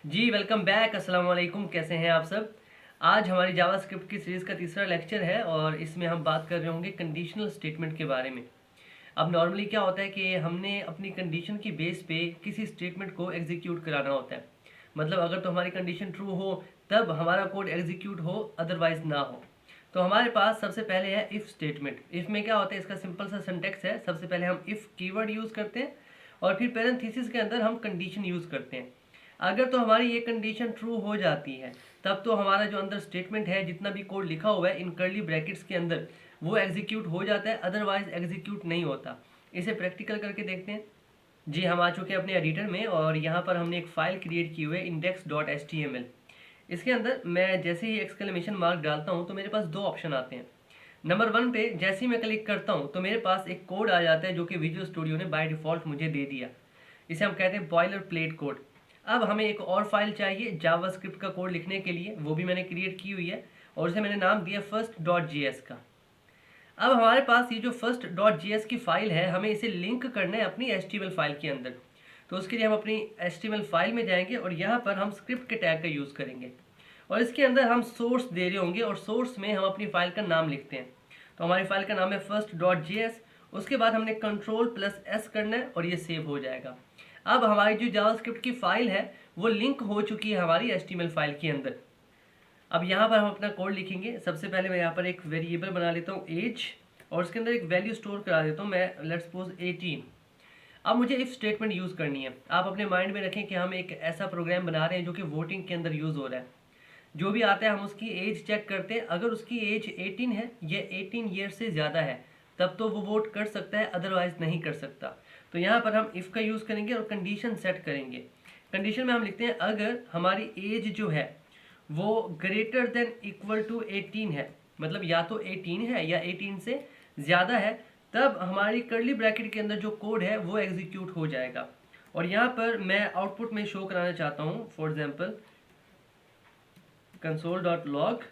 जी welcome back. अस्सलाम वालेकुम, कैसे हैं आप सब। आज हमारी जावास्क्रिप्ट की सीरीज़ का तीसरा लेक्चर है और इसमें हम बात कर रहे होंगे कंडीशनल स्टेटमेंट के बारे में। अब नॉर्मली क्या होता है कि हमने अपनी कंडीशन की बेस पे किसी स्टेटमेंट को एग्जीक्यूट कराना होता है। मतलब अगर तो हमारी कंडीशन ट्रू हो तब हमारा कोड एग्जीक्यूट हो, अदरवाइज ना हो। तो हमारे पास सबसे पहले है इफ़ स्टेटमेंट। इफ़ में क्या होता है, इसका सिंपल सा सिंटेक्स है। सबसे पहले हम इफ़ कीवर्ड यूज़ करते हैं और फिर पैरेंथेसिस के अंदर हम कंडीशन यूज़ करते हैं। अगर तो हमारी ये कंडीशन ट्रू हो जाती है तब तो हमारा जो अंदर स्टेटमेंट है, जितना भी कोड लिखा हुआ है इन कर्ली ब्रैकेट्स के अंदर, वो एग्जीक्यूट हो जाता है, अदरवाइज एग्जीक्यूट नहीं होता। इसे प्रैक्टिकल करके देखते हैं। जी हम आ चुके हैं अपने एडिटर में और यहाँ पर हमने एक फ़ाइल क्रिएट की हुई है index.html। इसके अंदर मैं जैसे ही एक्सक्लेमेशन मार्क डालता हूँ तो मेरे पास दो ऑप्शन आते हैं। नंबर 1 पे जैसे ही मैं क्लिक करता हूँ तो मेरे पास एक कोड आ जाता है जो कि विजुअल स्टूडियो ने बाय डिफ़ॉल्ट मुझे दे दिया। इसे हम कहते हैं बॉयलर प्लेट कोड। अब हमें एक और फाइल चाहिए जावास्क्रिप्ट का कोड लिखने के लिए, वो भी मैंने क्रिएट की हुई है और उसे मैंने नाम दिया first.js का। अब हमारे पास ये जो first.js की फाइल है, हमें इसे लिंक करना है अपनी HTML फाइल के अंदर। तो उसके लिए हम अपनी HTML फाइल में जाएंगे और यहाँ पर हम स्क्रिप्ट के टैग का यूज़ करेंगे और इसके अंदर हम सोर्स दे रहे होंगे और सोर्स में हम अपनी फाइल का नाम लिखते हैं। तो हमारी फाइल का नाम है first.js। उसके बाद हमने Ctrl+S करना है और ये सेव हो जाएगा। अब हमारी जो जावास्क्रिप्ट की फाइल है वो लिंक हो चुकी है हमारी HTML फाइल के अंदर। अब यहाँ पर हम अपना कोड लिखेंगे। सबसे पहले मैं यहाँ पर एक वेरिएबल बना लेता हूँ एज और उसके अंदर एक वैल्यू स्टोर करा देता हूँ मैं, लेट्स सपोज 18। अब मुझे इफ स्टेटमेंट यूज़ करनी है। आप अपने माइंड में रखें कि हम एक ऐसा प्रोग्राम बना रहे हैं जो कि वोटिंग के अंदर यूज़ हो रहा है। जो भी आता है हम उसकी एज चेक करते हैं। अगर उसकी एज 18 है या 18 ईयर से ज़्यादा है तब तो वो वोट कर सकता है, अदरवाइज नहीं कर सकता। तो यहाँ पर हम इफ़ का यूज़ करेंगे और कंडीशन सेट करेंगे। कंडीशन में हम लिखते हैं अगर हमारी एज जो है वो ग्रेटर देन इक्वल टू 18 है, मतलब या तो 18 है या 18 से ज़्यादा है, तब हमारी कर्ली ब्रैकेट के अंदर जो कोड है वो एग्जीक्यूट हो जाएगा। और यहाँ पर मैं आउटपुट में शो कराना चाहता हूँ, फॉर एग्जांपल console.log,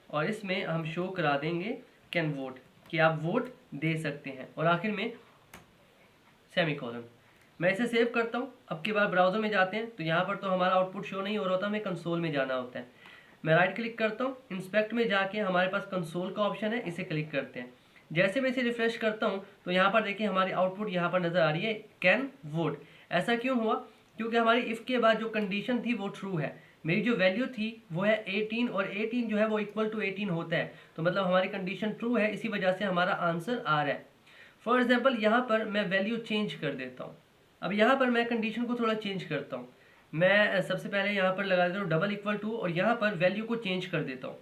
और इसमें हम शो करा देंगे कैन वोट, कि आप वोट दे सकते हैं, और आखिर में सेमीकोलन। मैं इसे सेव करता हूँ। अब की बार ब्राउज़र में जाते हैं तो यहाँ पर तो हमारा आउटपुट शो नहीं हो रहा होता, हमें कंसोल में जाना होता है। मैं राइट क्लिक करता हूँ, इंस्पेक्ट में जाके हमारे पास कंसोल का ऑप्शन है, इसे क्लिक करते हैं। जैसे मैं इसे रिफ्रेश करता हूँ तो यहाँ पर देखिए हमारी आउटपुट यहाँ पर नज़र आ रही है, कैन वोट। ऐसा क्यों हुआ? क्योंकि हमारी इफ़ के बाद जो कंडीशन थी वो ट्रू है। मेरी जो वैल्यू थी वो है 18 और 18 जो है वो इक्वल टू 18 होता है, तो मतलब हमारी कंडीशन ट्रू है, इसी वजह से हमारा आंसर आ रहा है। फॉर एग्जाम्पल यहाँ पर मैं वैल्यू चेंज कर देता हूँ। अब यहाँ पर मैं कंडीशन को थोड़ा चेंज करता हूँ। मैं सबसे पहले यहाँ पर लगा देता हूँ डबल इक्वल टू और यहाँ पर वैल्यू को चेंज कर देता हूँ।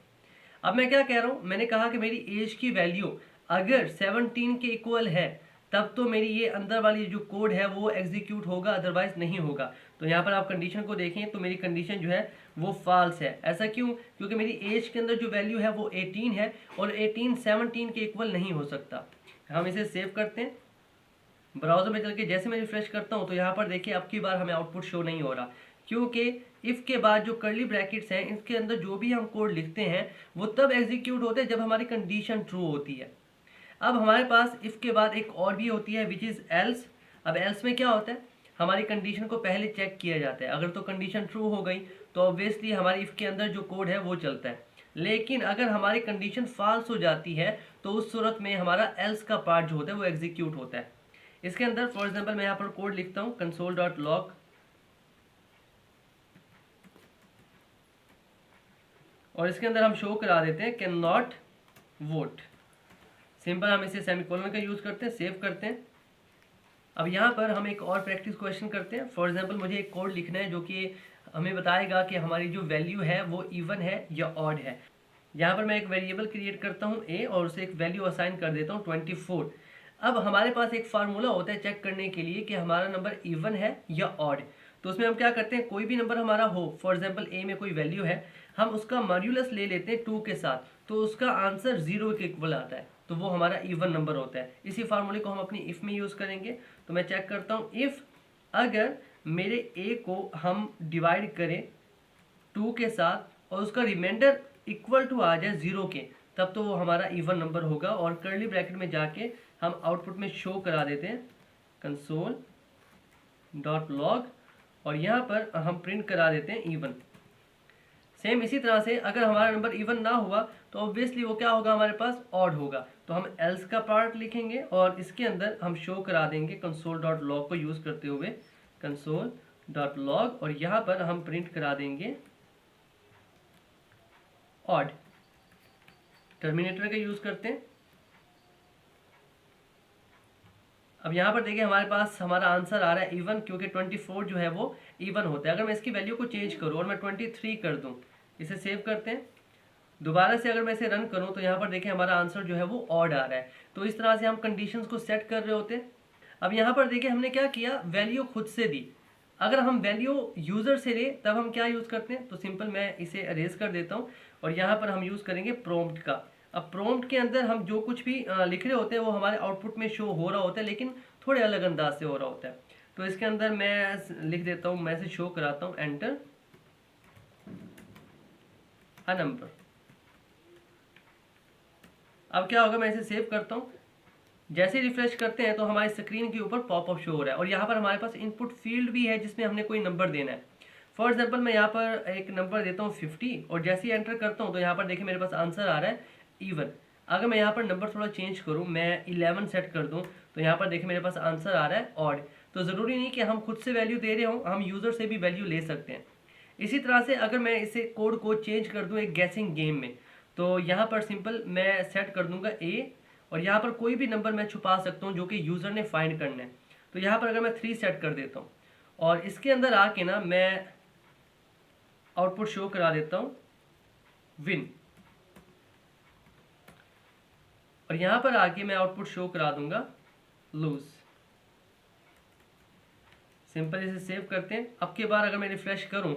अब मैं क्या कह रहा हूँ, मैंने कहा कि मेरी एज की वैल्यू अगर 17 के इक्वल है तब तो मेरी ये अंदर वाली जो कोड है वो एग्जीक्यूट होगा, अदरवाइज नहीं होगा। तो यहाँ पर आप कंडीशन को देखें तो मेरी कंडीशन जो है वो फॉल्स है। ऐसा क्यों? क्योंकि मेरी एज के अंदर जो वैल्यू है वो 18 है और 18 17 के इक्वल नहीं हो सकता। हम इसे सेव करते हैं। ब्राउज़र में चल के जैसे मैं रिफ्रेश करता हूँ तो यहाँ पर देखिए अब की बार हमें आउटपुट शो नहीं हो रहा, क्योंकि इफ़ के बाद जो कर्ली ब्रैकेट्स हैं इसके अंदर जो भी हम कोड लिखते हैं वो तब एग्जीक्यूट होते हैं जब हमारी कंडीशन ट्रू होती है। अब हमारे पास इफ़ के बाद एक और भी होती है विच इज़ एल्स। अब एल्स में क्या होता है, हमारी कंडीशन को पहले चेक किया जाता है। अगर तो कंडीशन ट्रू हो गई तो ऑब्वियसली हमारी इफ़ के अंदर जो कोड है वो चलता है। लेकिन अगर हमारी कंडीशन फॉल्स हो जाती है तो उस सूरत में हमारा एल्स का पार्ट जो होता है वो एग्जीक्यूट होता है। इसके अंदर फॉर एग्जांपल मैं यहाँ पर कोड लिखता हूँ console.log, और इसके अंदर हम शो करा देते हैं कैन नॉट वोट। सिंपल हम इसे सेमीकोलन का यूज़ करते हैं, सेव करते हैं। अब यहाँ पर हम एक और प्रैक्टिस क्वेश्चन करते हैं। फॉर एग्जांपल मुझे एक कोड लिखना है जो कि हमें बताएगा कि हमारी जो वैल्यू है वो इवन है या ऑड है। यहाँ पर मैं एक वेरिएबल क्रिएट करता हूँ ए और उसे एक वैल्यू असाइन कर देता हूँ 24। अब हमारे पास एक फार्मूला होता है चेक करने के लिए कि हमारा नंबर इवन है या ऑड। तो उसमें हम क्या करते हैं, कोई भी नंबर हमारा हो, फॉर एग्जांपल ए में कोई वैल्यू है, हम उसका मॉड्यूलस ले लेते हैं 2 के साथ, तो उसका आंसर 0 के इक्वल आता है, तो वो हमारा इवन नंबर होता है। इसी फार्मूले को हम अपनी इफ़ में यूज़ करेंगे। तो मैं चेक करता हूँ इफ़ अगर मेरे ए को हम डिवाइड करें 2 के साथ और उसका रिमाइंडर इक्वल टू आ जाए 0 के, तब तो वो हमारा इवन नंबर होगा। और कर्ली ब्रैकेट में जाके हम आउटपुट में शो करा देते हैं console.log और यहाँ पर हम प्रिंट करा देते हैं इवन। सेम इसी तरह से अगर हमारा नंबर इवन ना हुआ तो ऑब्वियसली वो क्या होगा, हमारे पास ऑड होगा। तो हम एल्स का पार्ट लिखेंगे और इसके अंदर हम शो करा देंगे console.log को यूज़ करते हुए console.log, और यहाँ पर हम प्रिंट करा देंगे ऑड। टर्मिनेटर का यूज़ करते हैं। अब यहाँ पर देखिए हमारे पास हमारा आंसर आ रहा है इवन, क्योंकि 24 जो है वो इवन होता है। अगर मैं इसकी वैल्यू को चेंज करूँ और मैं 23 कर दूँ, इसे सेव करते हैं। दोबारा से अगर मैं इसे रन करूँ तो यहाँ पर देखिए हमारा आंसर जो है वो ऑड आ रहा है। तो इस तरह से हम कंडीशंस को सेट कर रहे होते हैं। अब यहाँ पर देखिए हमने क्या किया, वैल्यू खुद से दी। अगर हम वैल्यू यूज़र से ले तब हम क्या यूज़ करते हैं, तो सिंपल मैं इसे अरेज कर देता हूँ और यहाँ पर हम यूज़ करेंगे प्रॉम्प्ट का। अब प्रॉम्प्ट के अंदर हम जो कुछ भी लिख रहे होते हैं वो हमारे आउटपुट में शो हो रहा होता है, लेकिन थोड़े अलग अंदाज से हो रहा होता है। तो इसके अंदर मैं लिख देता हूँ, मैं इसे शो कराता हूँ, एंटर अ नंबर। अब क्या होगा, मैं इसे सेव करता हूँ। जैसे रिफ्रेश करते हैं तो हमारी स्क्रीन के ऊपर पॉपअप शो हो रहा है और यहाँ पर हमारे पास इनपुट फील्ड भी है जिसमें हमने कोई नंबर देना है। फॉर एग्जांपल मैं यहाँ पर एक नंबर देता हूँ 50 और जैसे ही एंटर करता हूँ तो यहाँ पर देखिए मेरे पास आंसर आ रहा है इवन। अगर मैं यहाँ पर नंबर थोड़ा चेंज करूँ, मैं 11 सेट कर दूँ, तो यहाँ पर देखिए मेरे पास आंसर आ रहा है ऑड। तो ज़रूरी नहीं कि हम खुद से वैल्यू दे रहे हों, हम यूज़र से भी वैल्यू ले सकते हैं। इसी तरह से अगर मैं इसे कोड को चेंज कर दूँ एक गैसिंग गेम में, तो यहाँ पर सिंपल मैं सेट कर दूंगा ए और यहाँ पर कोई भी नंबर मैं छुपा सकता हूँ जो कि यूज़र ने फाइंड करना है। तो यहाँ पर अगर मैं 3 सेट कर देता हूँ और इसके अंदर आके ना मैं आउटपुट शो करा देता हूँ विन, और यहाँ पर आके मैं आउटपुट शो करा दूंगा लूज। सिंपल इसे सेव करते हैं। अब के बार अगर मैं रिफ्रेश करूँ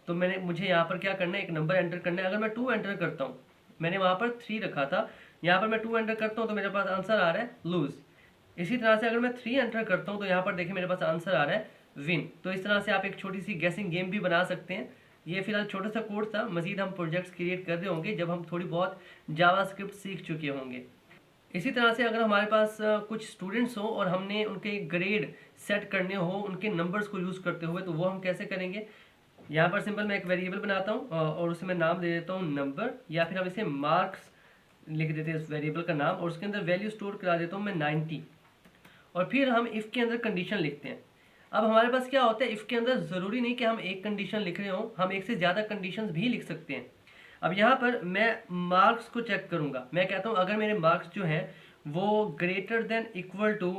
तो मुझे यहाँ पर क्या करना है, एक नंबर एंटर करना है। अगर मैं 2 एंटर करता हूँ, मैंने वहाँ पर 3 रखा था, यहाँ पर मैं 2 एंटर करता हूँ तो मेरे पास आंसर आ रहा है लूज। इसी तरह से अगर मैं 3 एंटर करता हूँ तो यहाँ पर देखिए मेरे पास आंसर आ रहा है विन। तो इस तरह से आप एक छोटी सी गैसिंग गेम भी बना सकते हैं। ये फिलहाल छोटा सा कोड था, मजीद हम प्रोजेक्ट्स क्रिएट कर रहे होंगे जब हम थोड़ी बहुत जावास्क्रिप्ट सीख चुके होंगे। इसी तरह से अगर हमारे पास कुछ स्टूडेंट्स हो और हमने उनके ग्रेड सेट करने हो उनके नंबर्स को यूज़ करते हुए, तो वो हम कैसे करेंगे। यहाँ पर सिंपल मैं एक वेरिएबल बनाता हूँ और उसे मैं नाम दे देता हूँ नंबर, या फिर हम इसे मार्क्स लिख देते हैं इस वेरिएबल का नाम, और उसके अंदर वैल्यू स्टोर करा देता हूँ मैं 90। और फिर हम इफ़ के अंदर कंडीशन लिखते हैं। अब हमारे पास क्या होता है, इफ़ के अंदर ज़रूरी नहीं कि हम एक कंडीशन लिख रहे हों, हम एक से ज़्यादा कंडीशंस भी लिख सकते हैं। अब यहाँ पर मैं मार्क्स को चेक करूँगा। मैं कहता हूँ अगर मेरे मार्क्स जो हैं वो ग्रेटर देन इक्वल टू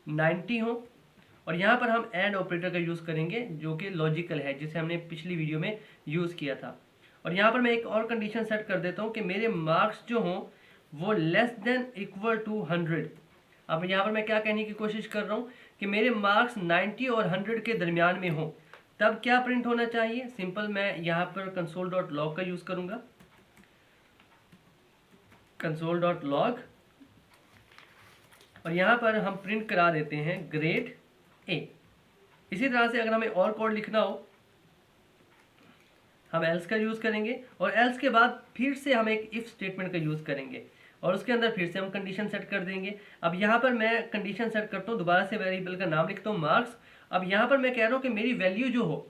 90 हो, और यहाँ पर हम एंड ऑपरेटर का यूज़ करेंगे जो कि लॉजिकल है, जिसे हमने पिछली वीडियो में यूज़ किया था। और यहाँ पर मैं एक और कंडीशन सेट कर देता हूँ कि मेरे मार्क्स जो हों वो लेस देन इक्वल टू 100। अब यहाँ पर मैं क्या कहने की कोशिश कर रहा हूँ कि मेरे मार्क्स 90 और 100 के दरमियान में हो, तब क्या प्रिंट होना चाहिए। सिंपल मैं यहाँ पर console.log का यूज़ करूँगा, console.log, और यहाँ पर हम प्रिंट करा देते हैं ग्रेड ए। इसी तरह से अगर हमें और कोड लिखना हो हम एल्स का यूज़ करेंगे, और एल्स के बाद फिर से हम एक इफ़ स्टेटमेंट का यूज़ करेंगे और उसके अंदर फिर से हम कंडीशन सेट कर देंगे। अब यहाँ पर मैं कंडीशन सेट करता हूँ, दोबारा से वेरिएबल का नाम लिखता हूँ मार्क्स। अब यहाँ पर मैं कह रहा हूँ कि मेरी वैल्यू जो हो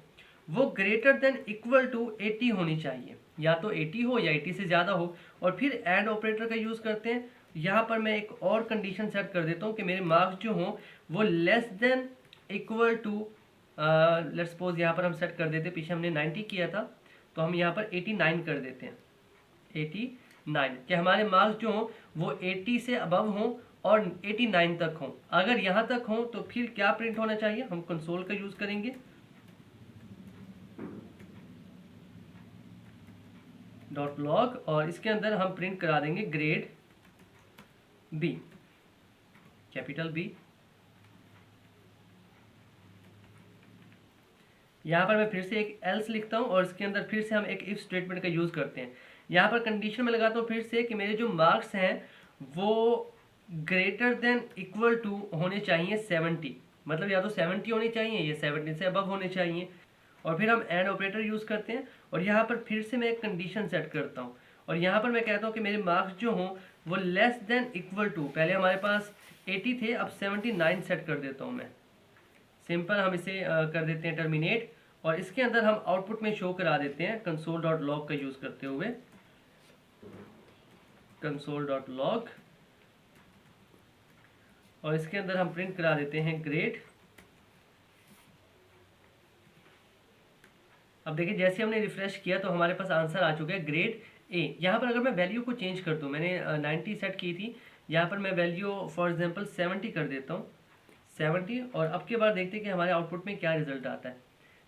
वो ग्रेटर देन इक्वल टू 80 होनी चाहिए, या तो 80 हो या 80 से ज़्यादा हो। और फिर एंड ऑपरेटर का यूज़ करते हैं। यहाँ पर मैं एक और कंडीशन सेट कर देता हूँ कि मेरे मार्क्स जो हों वो less than equal to, let's suppose यहाँ पर हम सेट कर देते, पीछे हमने 90 किया था तो हम यहाँ पर 89 कर देते हैं, 89, कि हमारे मार्क्स जो हों वो 80 से अबव हों और 89 तक हों। अगर यहाँ तक हों तो फिर क्या प्रिंट होना चाहिए, हम कंसोल का यूज़ करेंगे, .log, और इसके अंदर हम प्रिंट करा देंगे ग्रेड बी, कैपिटल बी। यहाँ पर मैं फिर से एक एल्स लिखता हूँ और इसके अंदर फिर से हम एक इफ स्टेटमेंट का यूज़ करते हैं। यहाँ पर कंडीशन में लगाता हूँ फिर से कि मेरे जो मार्क्स हैं वो ग्रेटर देन इक्वल टू होने चाहिए 70, मतलब या तो 70 होनी चाहिए या 70 से अबव होने चाहिए। और फिर हम एंड ऑपरेटर यूज़ करते हैं और यहाँ पर फिर से मैं एक कंडीशन सेट करता हूँ और यहाँ पर मैं कहता हूँ कि मेरे मार्क्स जो हों वो लेस देन इक्वल टू, पहले हमारे पास 80 थे, अब 79 सेट कर देता हूँ मैं। सिंपल हम इसे कर देते हैं टर्मिनेट और इसके अंदर हम आउटपुट में शो करा देते हैं console.log का यूज़ करते हुए, console.log, और इसके अंदर हम प्रिंट करा देते हैं ग्रेड। अब देखिए जैसे हमने रिफ्रेश किया तो हमारे पास आंसर आ चुका है ग्रेड ए। यहाँ पर अगर मैं वैल्यू को चेंज कर दूँ, मैंने 90 सेट की थी, यहाँ पर मैं वैल्यू फॉर एग्जांपल 70 कर देता हूँ, 70, और अब के बाद देखते हैं कि हमारे आउटपुट में क्या रिजल्ट आता है।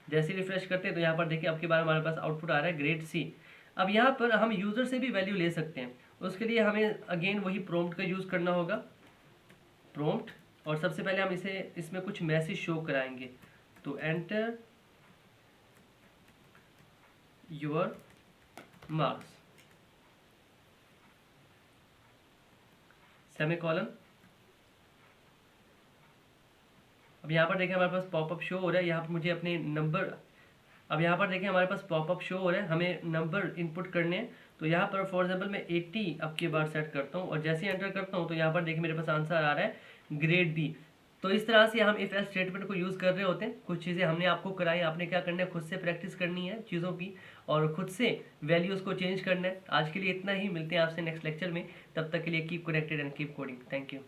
जैसे रिफ्रेश करते हैं तो यहाँ पर देखिए अब के बाद हमारे पास आउटपुट आ रहा है ग्रेड सी। अब यहाँ पर हम यूज़र से भी वैल्यू ले सकते हैं, उसके लिए हमें अगेन वही प्रॉम्प्ट का यूज़ करना होगा, प्रॉम्प्ट, और सबसे पहले हम इसमें कुछ मैसेज शो कराएंगे। तो एंटर योर मार्क्स, सेमीकोलन। अब यहाँ पर देखें हमारे पास पॉपअप शो हो रहा है, यहाँ पर मुझे अपने नंबर, अब यहाँ पर देखें हमारे पास पॉपअप शो हो रहा है, हमें नंबर इनपुट करने हैं। तो यहाँ पर फॉर एग्जाम्पल मैं 80 अब की बार सेट करता हूँ, और जैसे ही एंटर करता हूँ तो यहाँ पर देखिए मेरे पास आंसर आ रहा है ग्रेड बी। तो इस तरह से हम इफ एल्स स्टेटमेंट को यूज़ कर रहे होते हैं। कुछ चीज़ें हमने आपको कराई, आपने क्या करना है, खुद से प्रैक्टिस करनी है चीज़ों की, और खुद से वैल्यूज़ को चेंज करना है। आज के लिए इतना ही, मिलते हैं आपसे नेक्स्ट लेक्चर में, तब तक के लिए keep connected and keep coding. Thank you.